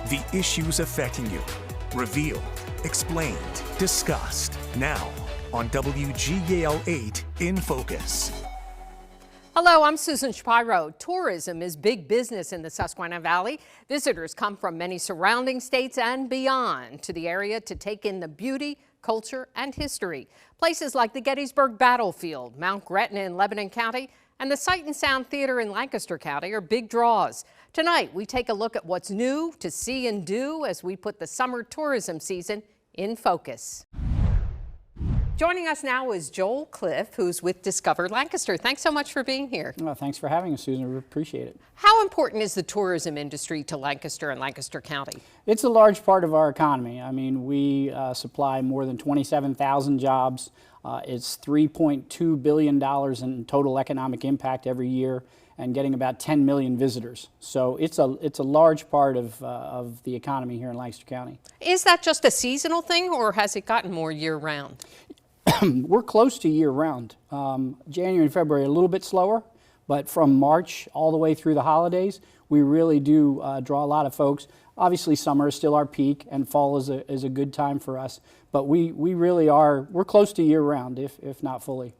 The issues affecting you. Revealed, explained, discussed. Now on WGAL 8 in Focus. Hello, I'm Susan Shapiro. Tourism is big business in the Susquehanna Valley. Visitors come from many surrounding states and beyond to the area to take in the beauty, culture, and history. Places like the Gettysburg Battlefield, Mount Gretna in Lebanon County, and the Sight and Sound Theater in Lancaster County are big draws. Tonight, we take a look at what's new to see and do as we put the summer tourism season in focus. Joining us now is Joel Cliff, who's with Discover Lancaster. Thanks so much for being here. Well, thanks for having us, Susan. We appreciate it. How important is the tourism industry to Lancaster and Lancaster County? It's a large part of our economy. I mean, we supply more than 27,000 jobs. It's $3.2 billion in total economic impact every year and getting about 10 million visitors. So it's a large part of the economy here in Lancaster County. Is that just a seasonal thing, or has it gotten more year-round? We're close to year-round. January and February a little bit slower, but from March all the way through the holidays, we really do draw a lot of folks. Obviously, summer is still our peak, and fall is a good time for us. But we really are, we're close to year-round, if not fully.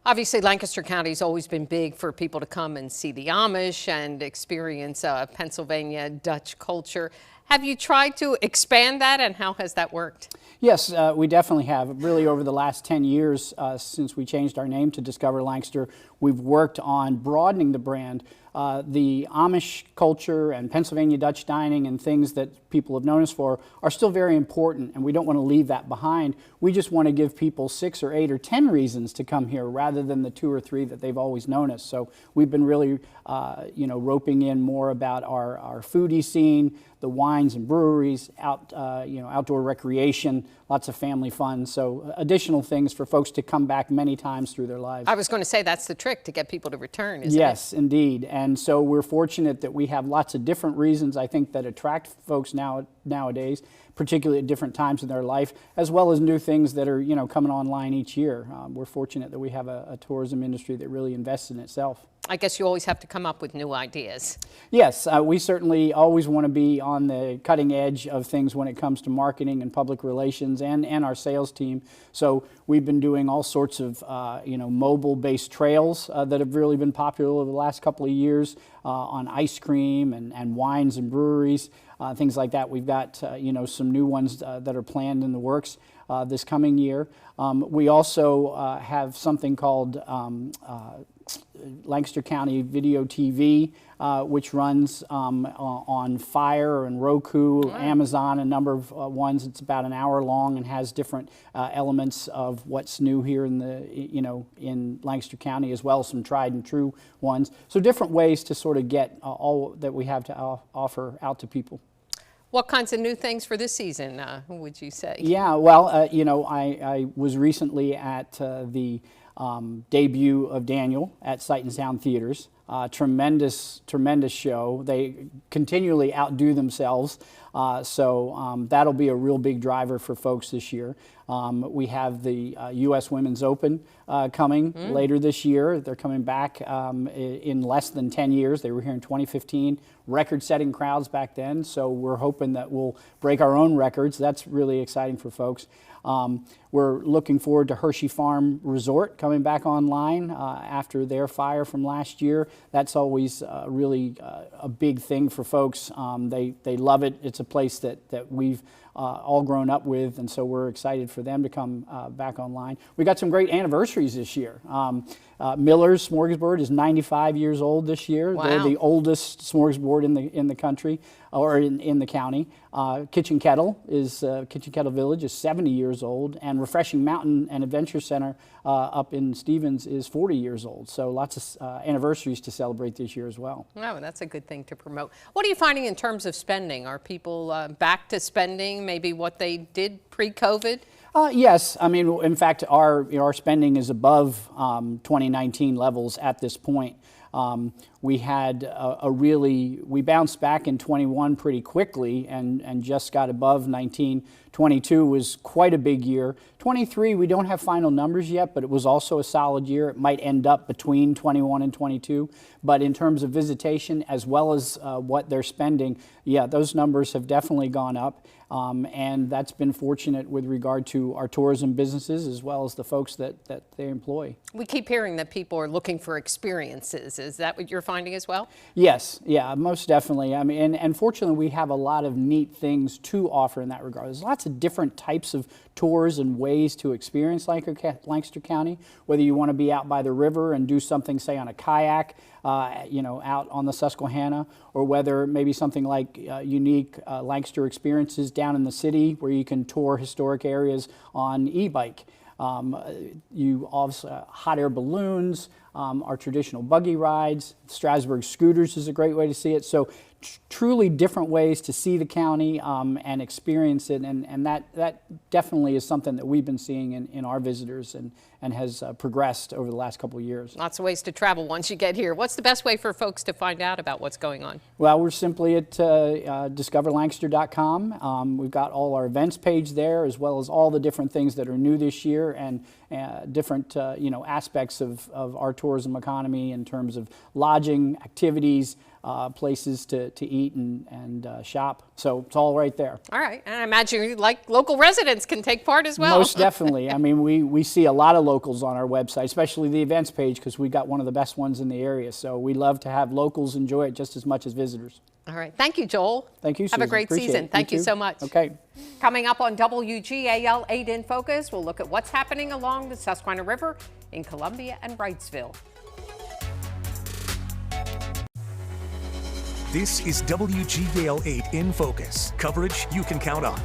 Obviously, Lancaster County's always been big for people to come and see the Amish and experience Pennsylvania Dutch culture. Have you tried to expand that, and how has that worked? Yes, we definitely have. Really, over the last 10 years, since we changed our name to Discover Lancaster, we've worked on broadening the brand. The Amish culture and Pennsylvania Dutch dining and things that people have known us for are still very important, and we don't want to leave that behind. We just want to give people 6 or 8 or 10 reasons to come here rather than the 2 or 3 that they've always known us. So we've been really, roping in more about our foodie scene, the wines and breweries, outdoor recreation, lots of family fun. So additional things for folks to come back many times through their lives. I was going to say that's the trick to get people to return, isn't it? Yes, indeed. And so we're fortunate that we have lots of different reasons, I think, that attract folks nowadays, particularly at different times in their life, as well as new things that are, coming online each year. We're fortunate that we have a tourism industry that really invests in itself. I guess you always have to come up with new ideas. Yes, we certainly always want to be on the cutting edge of things when it comes to marketing and public relations and our sales team. So we've been doing all sorts of mobile-based trails that have really been popular over the last couple of years on ice cream and wines and breweries, things like that. We've got some new ones that are planned in the works this coming year. We also have something called Lancaster County Video TV, which runs on Fire and Roku, Amazon, a number of ones. It's about an hour long and has different elements of what's new here in in Lancaster County, as well as some tried and true ones. So different ways to sort of get all that we have to offer out to people. What kinds of new things for this season, would you say? Yeah, well, I was recently at the debut of Daniel at Sight and Sound Theaters. Tremendous show. They continually outdo themselves, so that'll be a real big driver for folks this year. We have the U.S. Women's Open coming later this year. They're coming back in less than 10 years. They were here in 2015, record-setting crowds back then, so we're hoping that we'll break our own records. That's really exciting for folks. We're looking forward to Hershey Farm Resort coming back online after their fire from last year. That's always really a big thing for folks. They love it. It's a place that we've all grown up with, and so we're excited for them to come back online. We got some great anniversaries this year. Miller's Smorgasbord is 95 years old this year. Wow. They're the oldest smorgasbord in the country, or in the county. Kitchen Kettle Village is 70 years old, and Refreshing Mountain and Adventure Center up in Stevens is 40 years old. So lots of anniversaries to celebrate this year as well. Oh, that's a good thing to promote. What are you finding in terms of spending? Are people back to spending maybe what they did pre-COVID? Yes, I mean, in fact, our spending is above 2019 levels at this point. We had we bounced back in 21 pretty quickly and just got above 19. 22 was quite a big year. 23, we don't have final numbers yet, but it was also a solid year. It might end up between 21 and 22. But in terms of visitation, as well as what they're spending, yeah, those numbers have definitely gone up. And that's been fortunate with regard to our tourism businesses as well as the folks that they employ. We keep hearing that people are looking for experiences. Is that what you're finding as well? Yes, yeah, most definitely. I mean, and fortunately, we have a lot of neat things to offer in that regard. There's lots of different types of tours and ways to experience Lancaster County, whether you want to be out by the river and do something, say, on a kayak, out on the Susquehanna, or whether maybe something like unique Lancaster experiences down in the city where you can tour historic areas on e-bike. You also hot air balloons, our traditional buggy rides. Strasburg scooters is a great way to see it. So truly different ways to see the county and experience it, and that definitely is something that we've been seeing in our visitors and has progressed over the last couple of years. Lots of ways to travel once you get here. What's the best way for folks to find out about what's going on? Well, we're simply at discoverlancaster.com. We've got all our events page there, as well as all the different things that are new this year and different aspects of our tourism economy in terms of lodging, activities, places to eat and shop. So it's all right there. All right. And I imagine like local residents can take part as well. Most definitely. I mean, we see a lot of locals on our website, especially the events page, because we got one of the best ones in the area. So we love to have locals enjoy it just as much as visitors. All right. Thank you, Joel. Thank you, Susan. Have a great Appreciate season. it. Thank you too. so much. Okay. Coming up on WGAL 8 in Focus, we'll look at what's happening along the Susquehanna River in Columbia and Wrightsville. This is WGAL 8 in Focus. Coverage you can count on.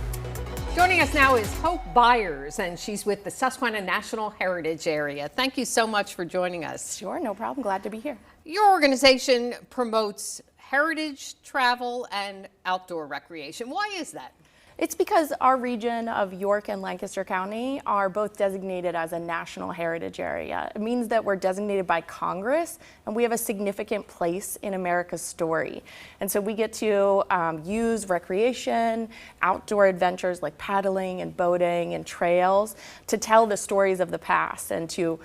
Joining us now is Hope Byers, and she's with the Susquehanna National Heritage Area. Thank you so much for joining us. Sure, no problem. Glad to be here. Your organization promotes heritage, travel, and outdoor recreation. Why is that? It's because our region of York and Lancaster County are both designated as a national heritage area. It means that we're designated by Congress and we have a significant place in America's story. And so we get to use recreation, outdoor adventures like paddling and boating and trails to tell the stories of the past and to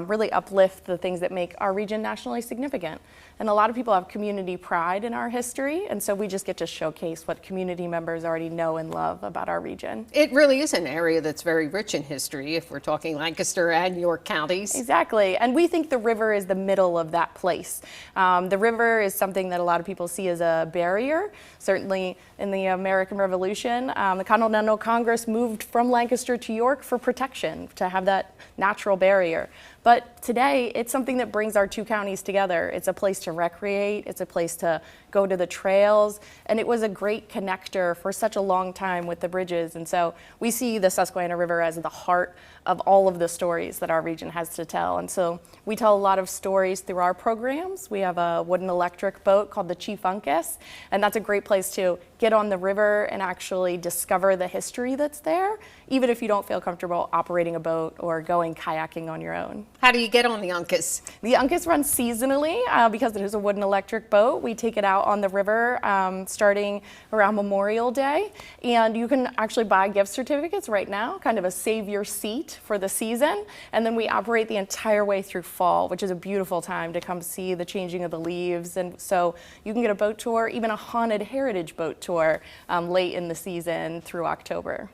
really uplift the things that make our region nationally significant. And a lot of people have community pride in our history, and so we just get to showcase what community members already know and love about our region. It really is an area that's very rich in history if we're talking Lancaster and York counties. Exactly, and we think the river is the middle of that place. The river is something that a lot of people see as a barrier. Certainly in the American Revolution, the Continental Congress moved from Lancaster to York for protection, to have that natural barrier. But today, it's something that brings our two counties together. It's a place to recreate, it's a place to go to the trails, and it was a great connector for such a long time with the bridges. And so we see the Susquehanna River as the heart of all of the stories that our region has to tell. And so we tell a lot of stories through our programs. We have a wooden electric boat called the Chief Uncas, and that's a great place to get on the river and actually discover the history that's there, even if you don't feel comfortable operating a boat or going kayaking on your own. How do you get on the Uncas? The Uncas runs seasonally because it is a wooden electric boat. We take it out on the river starting around Memorial Day, and you can actually buy gift certificates right now, kind of a save your seat for the season, and then we operate the entire way through fall, which is a beautiful time to come see the changing of the leaves. And so you can get a boat tour, even a haunted heritage boat tour late in the season through October.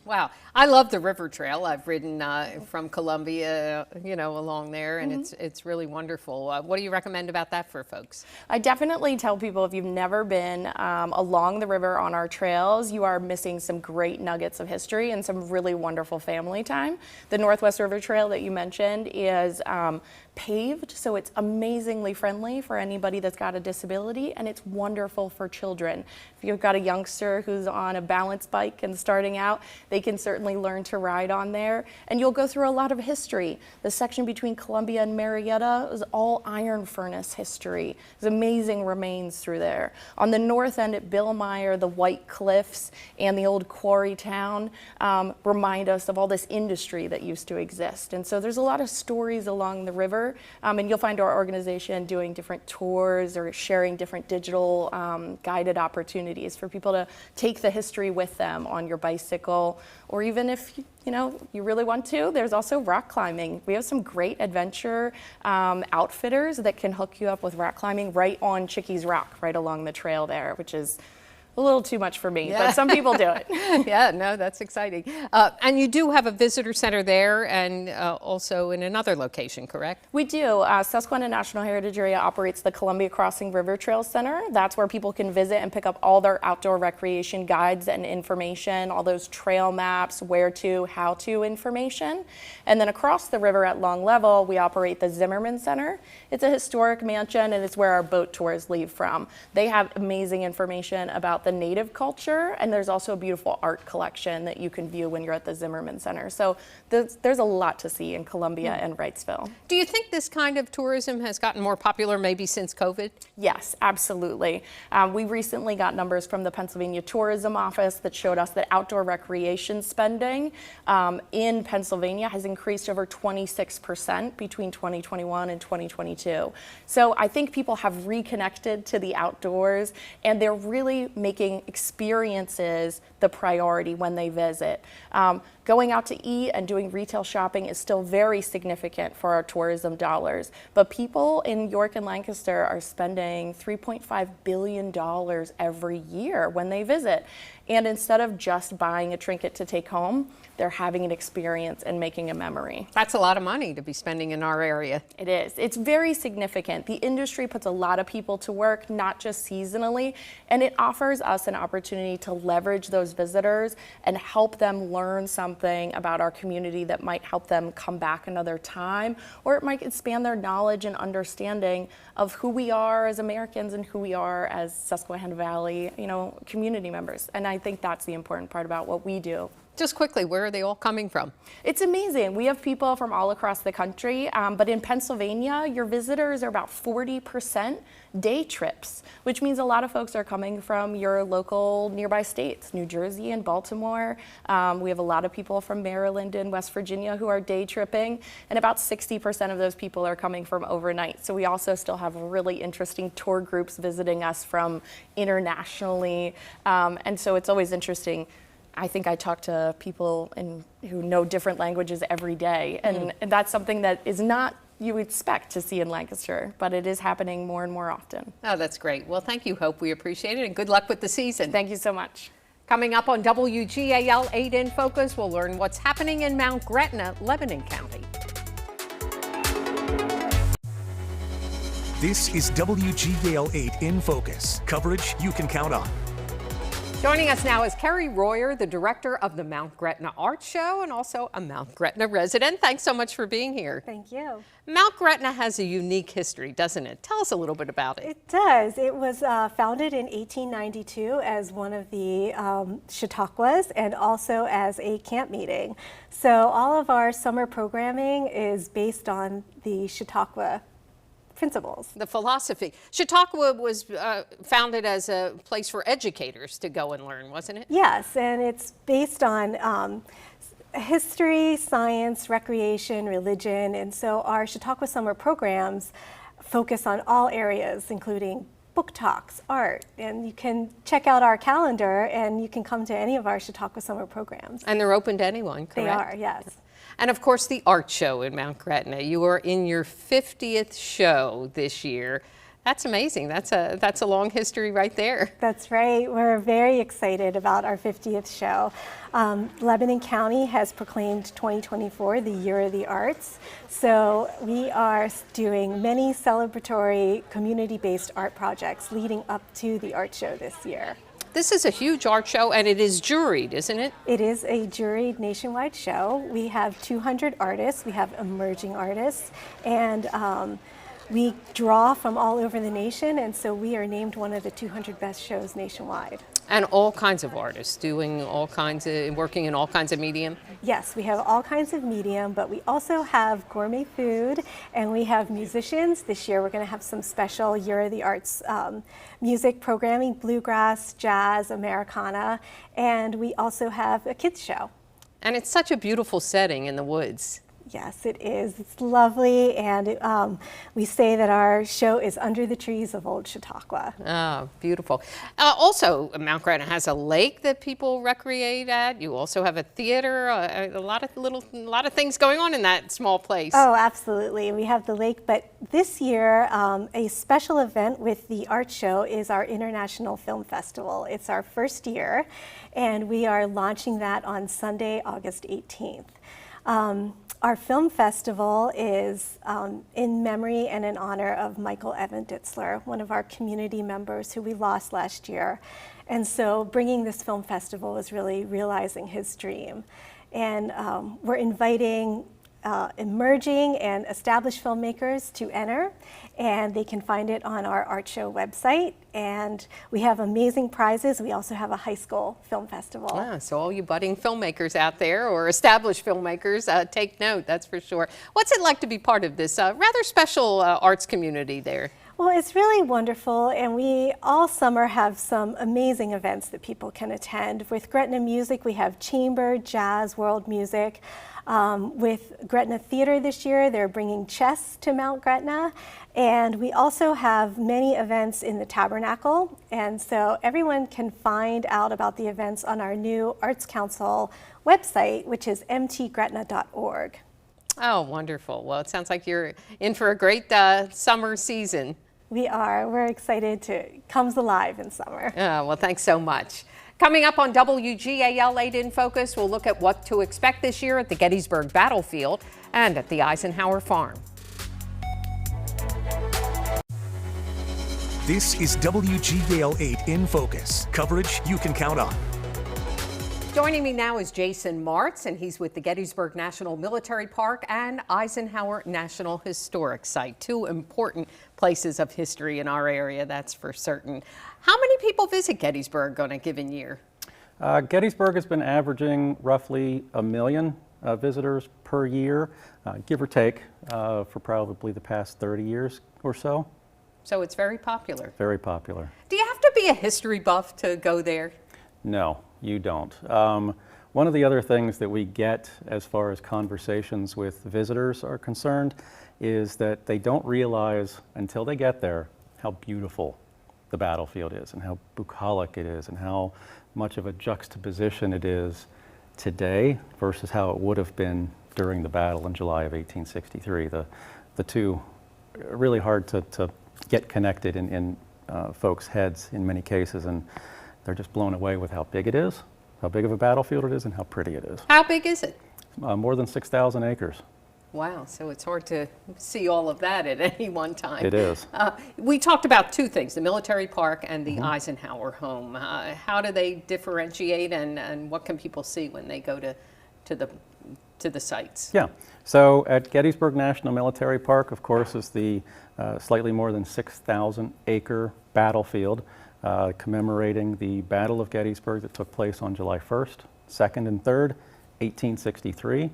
Wow. I love the river trail. I've ridden from Columbia, along there, and it's really wonderful. What do you recommend about that for folks? I definitely tell people if you've never been along the river on our trails, you are missing some great nuggets of history and some really wonderful family time. The Northwest River Trail that you mentioned is paved, so it's amazingly friendly for anybody that's got a disability, and it's wonderful for children. If you've got a youngster who's on a balance bike and starting out, out, they can certainly learn to ride on there. And you'll go through a lot of history. The section between Columbia and Marietta is all iron furnace history. There's amazing remains through there. On the north end at Billmeyer, the White Cliffs and the old quarry town remind us of all this industry that used to exist. And so there's a lot of stories along the river, and you'll find our organization doing different tours or sharing different digital guided opportunities for people to take the history with them on your bicycle, or even if you really want to, there's also rock climbing. We have some great adventure outfitters that can hook you up with rock climbing right on Chickies Rock, right along the trail there, which is a little too much for me, but some people do it. Yeah, no, that's exciting. And you do have a visitor center there and also in another location, correct? We do. Susquehanna National Heritage Area operates the Columbia Crossing River Trail Center. That's where people can visit and pick up all their outdoor recreation guides and information, all those trail maps, where to, how to information. And then across the river at Long Level, we operate the Zimmerman Center. It's a historic mansion and it's where our boat tours leave from. They have amazing information about the native culture, and there's also a beautiful art collection that you can view when you're at the Zimmerman Center. So there's a lot to see in Columbia and Wrightsville. Do you think this kind of tourism has gotten more popular maybe since COVID? Yes, absolutely. We recently got numbers from the Pennsylvania Tourism Office that showed us that outdoor recreation spending in Pennsylvania has increased over 26% between 2021 and 2022. So I think people have reconnected to the outdoors, and they're really making experiences the priority when they visit. Going out to eat and doing retail shopping is still very significant for our tourism dollars, but people in York and Lancaster are spending $3.5 billion every year when they visit. And instead of just buying a trinket to take home, they're having an experience and making a memory. That's a lot of money to be spending in our area. It is. It's very significant. The industry puts a lot of people to work, not just seasonally, and it offers us an opportunity to leverage those visitors and help them learn something about our community that might help them come back another time, or it might expand their knowledge and understanding of who we are as Americans and who we are as Susquehanna Valley, community members. And I think that's the important part about what we do. Just quickly, where are they all coming from? It's amazing. We have people from all across the country, but in Pennsylvania, your visitors are about 40% day trips, which means a lot of folks are coming from your local nearby states, New Jersey and Baltimore. We have a lot of people from Maryland and West Virginia who are day tripping, and about 60% of those people are coming from overnight. So we also still have really interesting tour groups visiting us from internationally, and so it's always interesting. I think I talk to people who know different languages every day, and that's something that is not you would expect to see in Lancaster, but it is happening more and more often. Oh, that's great. Well, thank you, Hope. We appreciate it, and good luck with the season. Thank you so much. Coming up on WGAL 8 in Focus, we'll learn what's happening in Mount Gretna, Lebanon County. This is WGAL 8 in Focus, coverage you can count on. Joining us now is Carrie Royer, the director of the Mount Gretna Art Show and also a Mount Gretna resident. Thanks so much for being here. Thank you. Mount Gretna has a unique history, doesn't it? Tell us a little bit about it. It does. It was founded in 1892 as one of the Chautauquas and also as a camp meeting. So all of our summer programming is based on the Chautauqua principles. The philosophy. Chautauqua was founded as a place for educators to go and learn, wasn't it? Yes, and it's based on history, science, recreation, religion, and so our Chautauqua summer programs focus on all areas, including book talks, art, and you can check out our calendar and you can come to any of our Chautauqua summer programs. And they're open to anyone, correct? They are, yes. And of course, the art show in Mount Gretna. You are in your 50th show this year. That's amazing. That's a long history right there. That's right. We're very excited about our 50th show. Lebanon County has proclaimed 2024 the Year of the Arts. So we are doing many celebratory community-based art projects leading up to the art show this year. This is a huge art show, and it is juried, isn't it? It is a juried nationwide show. We have 200 artists. We have emerging artists, and we draw from all over the nation, and so we are named one of the 200 best shows nationwide. And all kinds of artists doing all kinds of, working in all kinds of medium? Yes, we have all kinds of medium, but we also have gourmet food and we have musicians. This year we're going to have some special Year of the Arts music programming, bluegrass, jazz, Americana, and we also have a kids show. And it's such a beautiful setting in the woods. Yes, it is. It's lovely, and we say that our show is under the trees of Old Chautauqua. Oh, beautiful. Also, Mount Gretna has a lake that people recreate at. You also have a theater, a lot of things going on in that small place. Oh, absolutely. We have the lake, but this year, a special event with the art show is our International Film Festival. It's our first year, and we are launching that on Sunday, August 18th. Our film festival is in memory and in honor of Michael Evan Ditzler, one of our community members who we lost last year. And so bringing this film festival is really realizing his dream. And we're inviting emerging and established filmmakers to enter, and they can find it on our art show website. And we have amazing prizes. We also have a high school film festival. So all you budding filmmakers out there or established filmmakers, take note, that's for sure. What's it like to be part of this rather special arts community there? Well, it's really wonderful, and we all summer have some amazing events that people can attend. With Gretna Music, we have chamber, jazz, world music. With Gretna Theater this year, they're bringing chess to Mount Gretna. And we also have many events in the Tabernacle. And so everyone can find out about the events on our new Arts Council website, which is mtgretna.org. Oh, wonderful. Well, it sounds like you're in for a great summer season. We are. We're excited to comes alive in summer. Well, thanks so much. Coming up on WGAL 8 in Focus, we'll look at what to expect this year at the Gettysburg Battlefield and at the Eisenhower Farm. This is WGAL 8 in Focus, coverage you can count on. Joining me now is Jason Martz, and he's with the Gettysburg National Military Park and Eisenhower National Historic Site, two important places of history in our area, that's for certain. How many people visit Gettysburg on a given year? Gettysburg has been averaging roughly 1 million visitors per year, give or take, for probably the past 30 years or so. So it's very popular. Very popular. Do you have to be a history buff to go there? No, you don't. One of the other things that we get as far as conversations with visitors are concerned is that they don't realize until they get there how beautiful the battlefield is and how bucolic it is and how much of a juxtaposition it is today versus how it would have been during the battle in July of 1863. The two are really hard to get connected in folks' heads in many cases, and they're just blown away with how big it is, how big of a battlefield it is, and how pretty it is. How big is it? More than 6,000 acres. Wow, so it's hard to see all of that at any one time. It is. We talked about two things, the military park and the Eisenhower home. How do they differentiate, and what can people see when they go to the sites? Yeah, so at Gettysburg National Military Park, of course, is the slightly more than 6,000 acre battlefield commemorating the Battle of Gettysburg that took place on July 1st, 2nd, and 3rd, 1863.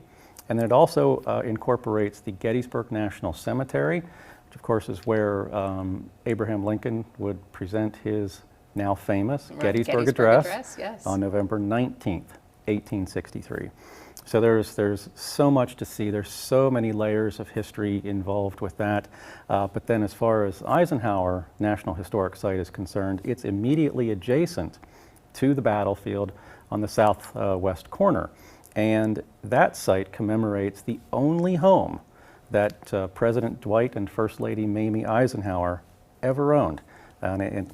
And then it also incorporates the Gettysburg National Cemetery, which of course is where Abraham Lincoln would present his now famous Gettysburg Address yes. on November 19th, 1863. So there's so much to see. There's so many layers of history involved with that. But then as far as Eisenhower National Historic Site is concerned, it's immediately adjacent to the battlefield on the southwest corner. And that site commemorates the only home that President Dwight and First Lady Mamie Eisenhower ever owned. And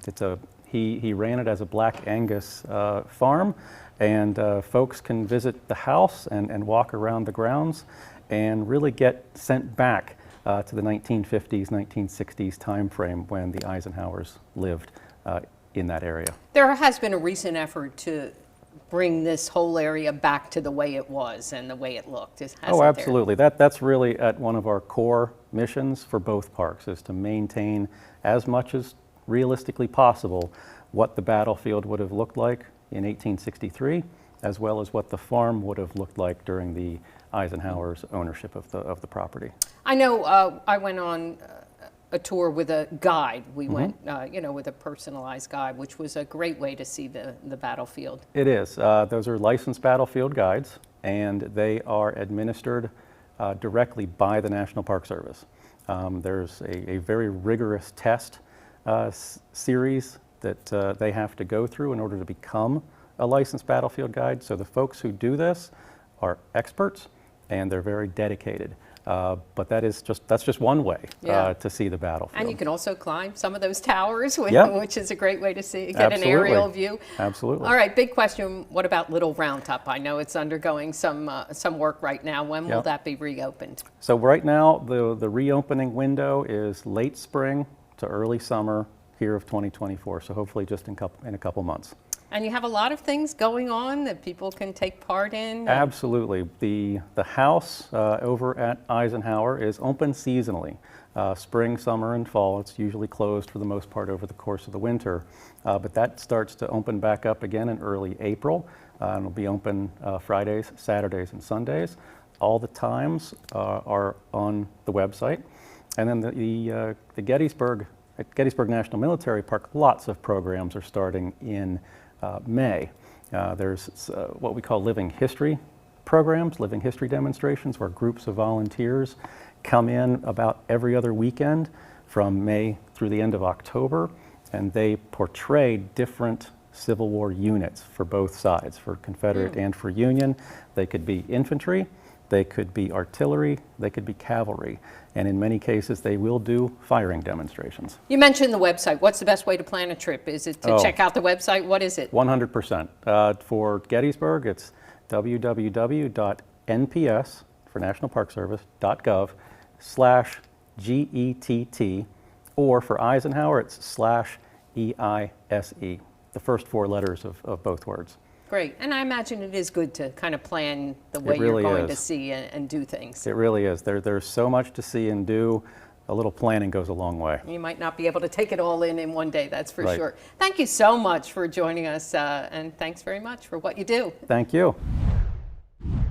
he ran it as a Black Angus farm, and folks can visit the house and walk around the grounds and really get sent back to the 1950s, 1960s time frame when the Eisenhowers lived in that area. There has been a recent effort to bring this whole area back to the way it was and the way it looked. Oh, absolutely. That's really at one of our core missions for both parks, is to maintain as much as realistically possible what the battlefield would have looked like in 1863, as well as what the farm would have looked like during the Eisenhower's ownership of the property. I know I went on a tour with a guide. We went, with a personalized guide, which was a great way to see the battlefield. It is. Those are licensed battlefield guides, and they are administered directly by the National Park Service. There's a very rigorous test series that they have to go through in order to become a licensed battlefield guide. So the folks who do this are experts, and they're very dedicated. But that's just one way to see the battlefield. And you can also climb some of those towers, which is a great way to get an Absolutely. aerial view. Absolutely. All right, big question. What about Little Round Top? I know it's undergoing some work right now. When will that be reopened? So right now, the reopening window is late spring to early summer here of 2024. So hopefully just in a couple months. And you have a lot of things going on that people can take part in? Absolutely. The house over at Eisenhower is open seasonally. Spring, summer, and fall. It's usually closed for the most part over the course of the winter. But that starts to open back up again in early April. And it'll be open Fridays, Saturdays, and Sundays. All the times are on the website. And then the Gettysburg National Military Park, lots of programs are starting in May. There's what we call living history programs, living history demonstrations, where groups of volunteers come in about every other weekend from May through the end of October, and they portray different Civil War units for both sides, for Confederate and for Union. They could be infantry, they could be artillery, they could be cavalry, and in many cases they will do firing demonstrations. You mentioned the website. What's the best way to plan a trip? Is it to check out the website? What is it? 100%. For Gettysburg, it's www.nps, for National Park Service, .gov/GETT, or for Eisenhower, it's /EISE, the first four letters of both words. Great. And I imagine it is good to kind of plan the way really you're going is. to see and do things. It really is. There's so much to see and do. A little planning goes a long way. You might not be able to take it all in one day, that's for Right. sure. Thank you so much for joining us, and thanks very much for what you do. Thank you.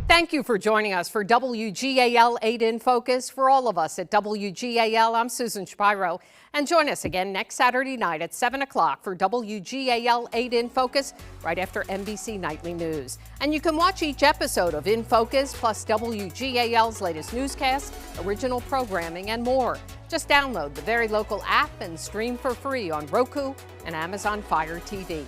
Thank you for joining us for WGAL 8 in Focus. For all of us at WGAL, I'm Susan Shapiro. And join us again next Saturday night at 7 o'clock for WGAL 8 in Focus, right after NBC Nightly News. And you can watch each episode of In Focus, plus WGAL's latest newscasts, original programming, and more. Just download the Very Local app and stream for free on Roku and Amazon Fire TV.